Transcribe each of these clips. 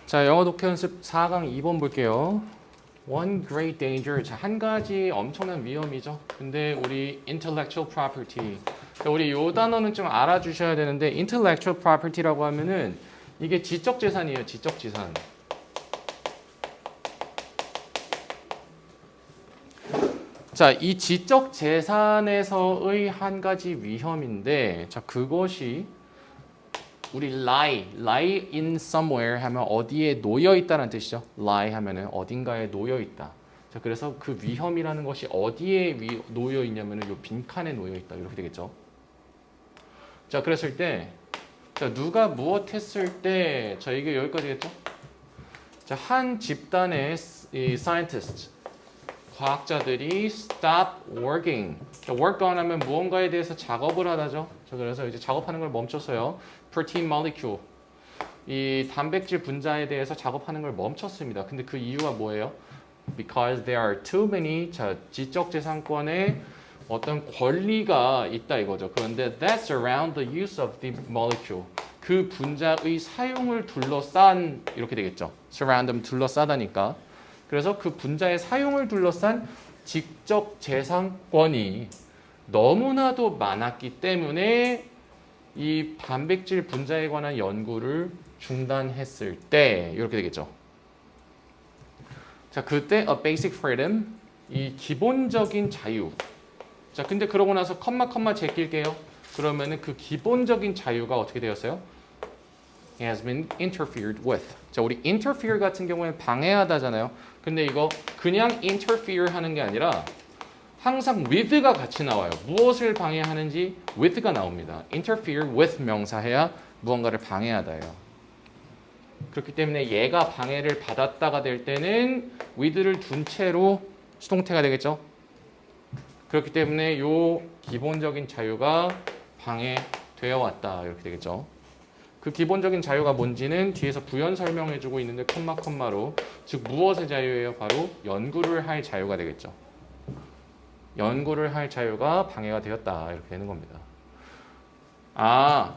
자, 영어 독해 연습 4강 2번 볼게요. One great danger. 자, 한 가지 엄청난 위험이죠. 근데 우리 intellectual property. 자, 우리 요 단어는 좀 알아주셔야 되는데 intellectual property라고 하면은 이게 지적 재산이에요. 지적 재산. 자, 이 지적 재산에서의 한 가지 위험인데, 자, 그것이 우리 lie in somewhere 하면 어디에 놓여 있다는 뜻이죠. lie 하면은 어딘가에 놓여 있다. 자, 그래서 그 위험이라는 것이 어디에 놓여 있냐면은 요 빈칸에 놓여 있다. 이렇게 되겠죠. 자, 그랬을 때, 자, 누가 무엇 했을 때, 자, 이게 여기까지겠죠. 자, 한 집단의 이 scientist 과학자들이 stop working. 자, work on 하면 무언가에 대해서 작업을 하다죠. 자, 그래서 이제 작업하는 걸 멈췄어요. protein molecule. 이 단백질 분자에 대해서 작업하는 걸 멈췄습니다. 근데 그 이유가 뭐예요? Because there are too many. 자, 지적재산권에 어떤 권리가 있다 이거죠. 그런데 that's around the use of the molecule. 그 분자의 사용을 둘러싼 이렇게 되겠죠. surround them 둘러싸다니까. 그래서 그 분자의 사용을 둘러싼 지적 재산권이 너무나도 많았기 때문에 이 단백질 분자에 관한 연구를 중단했을 때 이렇게 되겠죠. 자, 그때 a basic freedom, 이 기본적인 자유. 자, 근데 그러고 나서 컴마 제낄게요. 그러면은 그 기본적인 자유가 어떻게 되었어요? has been interfered with. 자, 우리 interfere 같은 경우에는 방해하다잖아요. 근데 이거 그냥 interfere 하는 게 아니라 항상 with가 같이 나와요. 무엇을 방해하는지 with가 나옵니다. interfere with 명사해야 무언가를 방해하다예요. 그렇기 때문에 얘가 방해를 받았다가 될 때는 with를 둔 채로 수동태가 되겠죠. 그렇기 때문에 요 기본적인 자유가 방해되어 왔다. 이렇게 되겠죠. 그 기본적인 자유가 뭔지는 뒤에서 부연 설명해주고 있는데 콤마로 즉 무엇의 자유예요? 바로 연구를 할 자유가 되겠죠. 연구를 할 자유가 방해가 되었다. 이렇게 되는 겁니다. 아,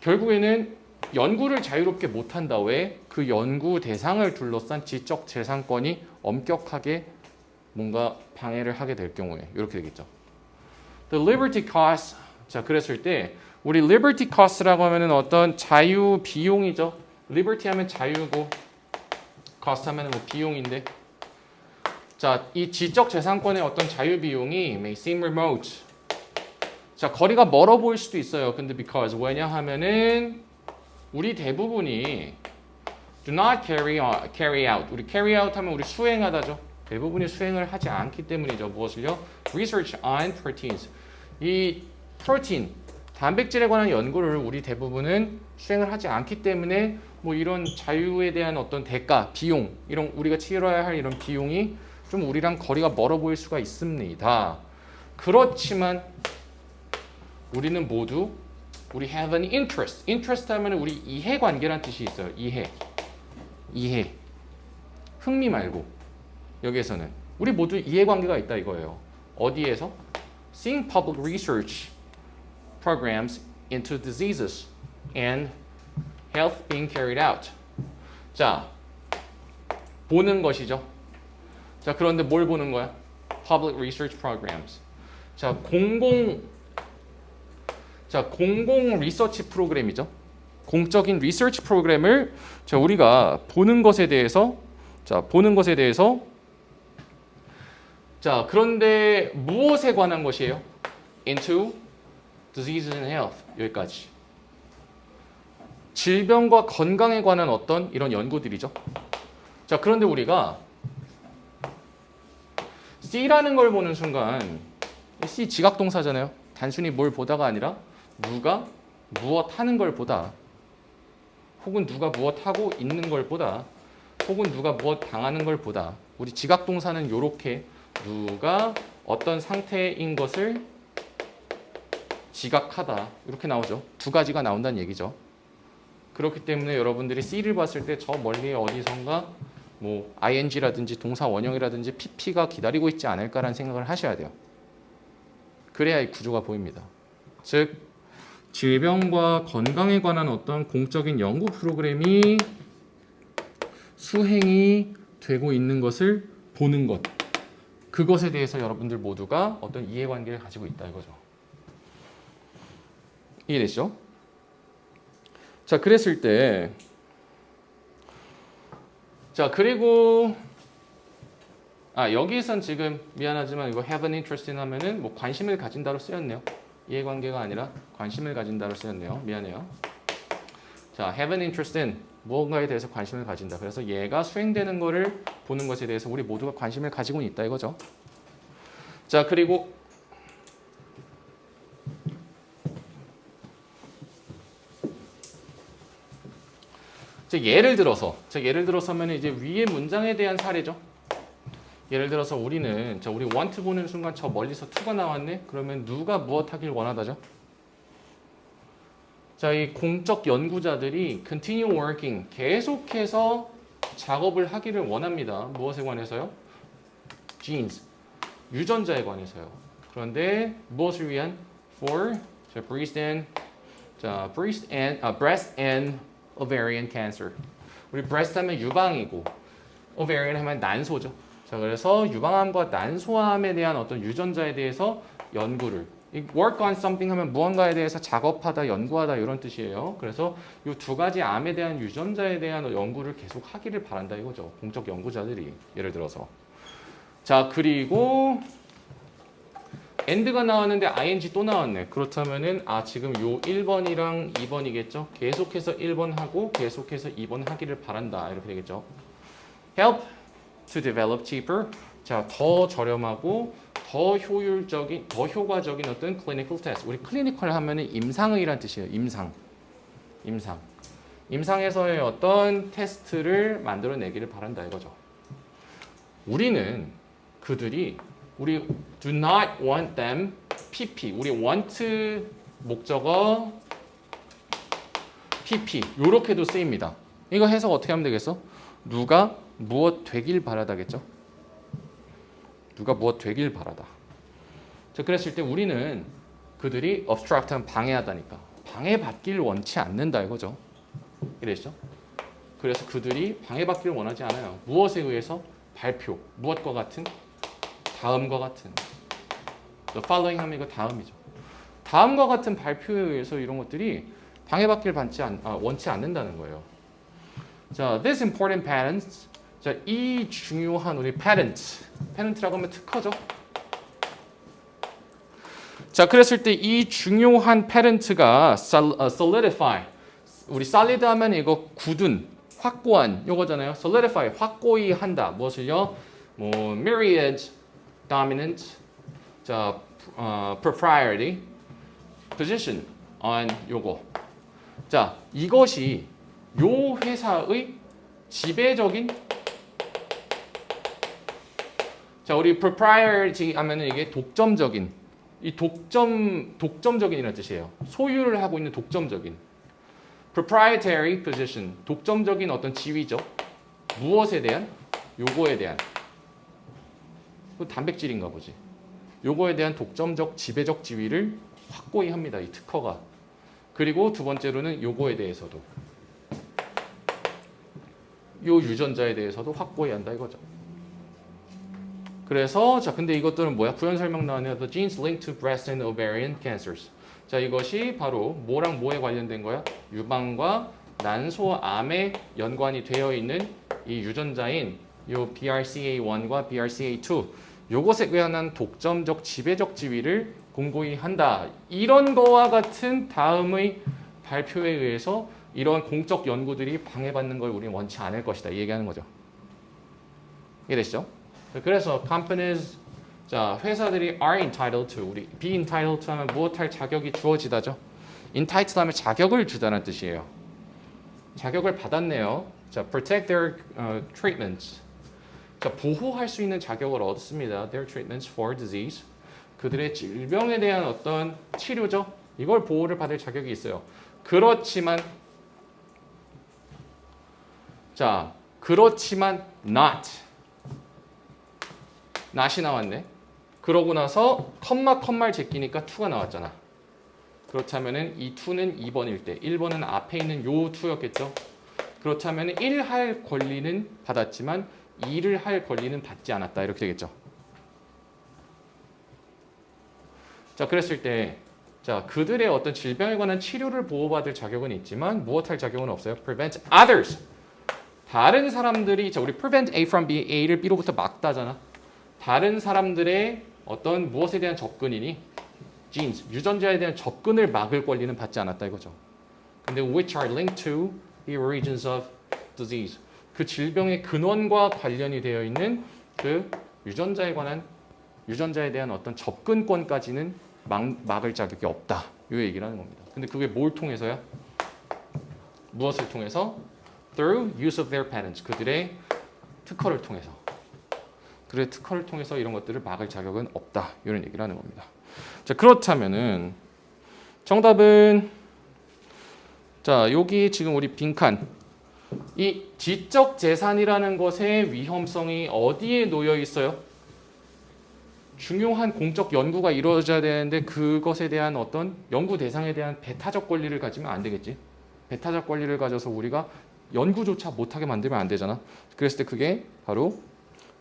결국에는 연구를 자유롭게 못한다. 왜? 그 연구 대상을 둘러싼 지적 재산권이 엄격하게 뭔가 방해를 하게 될 경우에 이렇게 되겠죠. The liberty cost. 자, 그랬을 때 우리 liberty cost라고 하면은 어떤 자유 비용이죠. liberty 하면 자유고 cost 하면은 뭐 비용인데. 자, 이 지적 재산권의 어떤 자유 비용이 may seem remote. 자, 거리가 멀어 보일 수도 있어요. 근데 because 왜냐 하면은 우리 대부분이 do not carry out. 우리 carry out 하면 우리 수행하다죠. 대부분이 수행을 하지 않기 때문이죠. 무엇을요? research on proteins. 이 프로틴 단백질에 관한 연구를 우리 대부분은 수행을 하지 않기 때문에 뭐 이런 자유에 대한 어떤 대가, 비용, 이런 우리가 치러야 할 이런 비용이 좀 우리랑 거리가 멀어 보일 수가 있습니다. 그렇지만 우리는 모두 우리 have an interest. interest 하면 우리 이해관계란 뜻이 있어요. 이해. 흥미 말고 여기에서는 우리 모두 이해관계가 있다 이거예요. 어디에서? Seeing public research programs into diseases and health being carried out. 자, 보는 것이죠. 자, 그런데 뭘 보는 거야? Public research programs. 자, 공공 리서치 프로그램이죠. 공적인 리서치 프로그램을 자, 우리가 보는 것에 대해서 자, 그런데 무엇에 관한 것이에요? Into diseases and health. 여기까지. 질병과 건강에 관한 어떤 이런 연구들이죠. 자, 그런데 우리가 C라는 걸 보는 순간 C 지각동사잖아요. 단순히 뭘 보다가 아니라 누가 무엇 하는 걸 보다 혹은 누가 무엇 하고 있는 걸 보다 혹은 누가 무엇 당하는 걸 보다 우리 지각동사는 이렇게 누가 어떤 상태인 것을 지각하다 이렇게 나오죠. 두 가지가 나온다는 얘기죠. 그렇기 때문에 여러분들이 C를 봤을 때 저 멀리 어디선가 뭐 ing라든지 동사 원형이라든지 pp가 기다리고 있지 않을까라는 생각을 하셔야 돼요. 그래야 이 구조가 보입니다. 즉 질병과 건강에 관한 어떤 공적인 연구 프로그램이 수행이 되고 있는 것을 보는 것. 그것에 대해서 여러분들 모두가 어떤 이해관계를 가지고 있다 이거죠. 이해되시죠? 자, 그랬을 때 자, 그리고 여기선 지금 미안하지만 이거 have an interest in 하면은 뭐 관심을 가진다로 쓰였네요. 이해관계가 아니라 관심을 가진다로 쓰였네요. 미안해요. 자, have an interest in 무언가에 대해서 관심을 가진다. 그래서 얘가 수행되는 거를 보는 것에 대해서 우리 모두가 관심을 가지고 있다 이거죠. 자, 그리고 예를 들어서면 이제 위의 문장에 대한 사례죠. 예를 들어서 우리 want 보는 순간 저 멀리서 to가 나왔네. 그러면 누가 무엇 하길 원하다죠? 자, 이 공적 연구자들이 continue working, 계속해서 작업을 하기를 원합니다. 무엇에 관해서요? genes, 유전자에 관해서요. 그런데 무엇을 위한? for, breast and ovarian cancer. 우리 breast 하면 유방이고 ovarian 하면 난소죠. 자, 그래서 유방암과 난소암에 대한 어떤 유전자에 대해서 연구를 work on something 하면 무언가에 대해서 작업하다, 연구하다 이런 뜻이에요. 그래서 이 두 가지 암에 대한 유전자에 대한 연구를 계속 하기를 바란다 이거죠. 공적 연구자들이 예를 들어서. 자, 그리고 and가 나왔는데 ing 또 나왔네. 그렇다면은 지금 요 1번이랑 2번이겠죠. 계속해서 1번 하고 계속해서 2번 하기를 바란다 이렇게 되겠죠. help to develop cheaper. 자, 더 저렴하고 더 효율적인, 더 효과적인 어떤 clinical test. 우리 클리니컬 하면은 임상의란 뜻이에요. 임상에서의 어떤 테스트를 만들어내기를 바란다 이거죠. 우리 do not want them pp. 우리 want 목적어 pp. 요렇게도 쓰입니다. 이거 해석 어떻게 하면 되겠어? 누가 무엇 되길 바라다겠죠? 누가 무엇 되길 바라다. 자, 그랬을 때 우리는 그들이 obstruct하면 방해하다니까. 방해받길 원치 않는다 이거죠. 이랬죠? 그래서 그들이 방해받기를 원하지 않아요. 무엇에 의해서? 발표. 무엇과 같은? 다음과 같은. The following 하면 이거 다음이죠. 다음과 같은 발표에 의해서 이런 것들이 방해받기를 원치 않는다는 거예요. 자, this important patents. 자, 이 중요한 우리 patent라고 하면 특허죠. 자, 그랬을 때 이 중요한 patent가 solidify. 우리 solid 하면 이거 굳은, 확고한 요거잖아요. solidify, 확고히 한다. 무엇을요? 뭐 myriad, dominant, 자, propriety, position on 요거. 자, 이것이 요 회사의 지배적인 자, 우리 propriety 하면은 이게 독점적인 이 독점적인이라는 뜻이에요. 소유를 하고 있는 독점적인 proprietary position 독점적인 어떤 지위죠. 무엇에 대한? 요거에 대한 단백질인가 보지. 요거에 대한 독점적 지배적 지위를 확고히 합니다. 이 특허가. 그리고 두 번째로는 요거에 대해서도 요 유전자에 대해서도 확고히 한다 이거죠. 그래서 자, 근데 이것들은 뭐야? 부연 설명 나왔네요. The genes linked to breast and ovarian cancers. 자, 이것이 바로 뭐랑 뭐에 관련된 거야? 유방과 난소암에 연관이 되어 있는 이 유전자인 요 BRCA1과 BRCA2 요것에 관한 독점적 지배적 지위를 공고히 한다. 이런 거와 같은 다음의 발표에 의해서 이러한 공적 연구들이 방해받는 걸 우리는 원치 않을 것이다. 이 얘기하는 거죠. 이해되시죠? 그래서 companies, 자, 회사들이 are entitled to, 우리 be entitled to 하면 무엇할 자격이 주어지다죠. entitled 하면 자격을 주다는 뜻이에요. 자격을 받았네요. 자, protect their treatments. 자, 보호할 수 있는 자격을 얻습니다. Their treatments for disease. 그들의 질병에 대한 어떤 치료죠. 이걸 보호를 받을 자격이 있어요. 그렇지만 not이 나왔네. 그러고 나서 컴마를 제끼니까 2가 나왔잖아. 그렇다면은 이 2는 2번일 때 1번은 앞에 있는 요 2였겠죠. 그렇다면 1할 권리는 받았지만 2를 할 권리는 받지 않았다. 이렇게 되겠죠. 자, 그랬을 때 자, 그들의 어떤 질병에 관한 치료를 보호받을 자격은 있지만 무엇할 자격은 없어요. prevent others. 다른 사람들이 자, 우리 prevent A from B, A를 B로부터 막다잖아. 다른 사람들의 어떤 무엇에 대한 접근이니 genes, 유전자에 대한 접근을 막을 권리는 받지 않았다 이거죠. 근데 which are linked to the origins of disease. 그 질병의 근원과 관련이 되어 있는 그 유전자에 대한 어떤 접근권까지는 막을 자격이 없다. 이 얘기를 하는 겁니다. 근데 그게 뭘 통해서야? 무엇을 통해서? Through use of their patents. 그들의 특허를 통해서. 그들의 특허를 통해서 이런 것들을 막을 자격은 없다. 이런 얘기를 하는 겁니다. 자, 그렇다면은 정답은 자, 여기 지금 우리 빈칸 이 지적 재산이라는 것의 위험성이 어디에 놓여 있어요? 중요한 공적 연구가 이루어져야 되는데 그것에 대한 어떤 연구 대상에 대한 배타적 권리를 가지면 안 되겠지. 배타적 권리를 가져서 우리가 연구조차 못하게 만들면 안 되잖아. 그랬을 때 그게 바로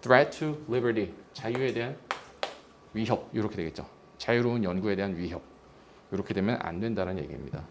threat to liberty, 자유에 대한 위협 이렇게 되겠죠. 자유로운 연구에 대한 위협 이렇게 되면 안 된다는 얘기입니다.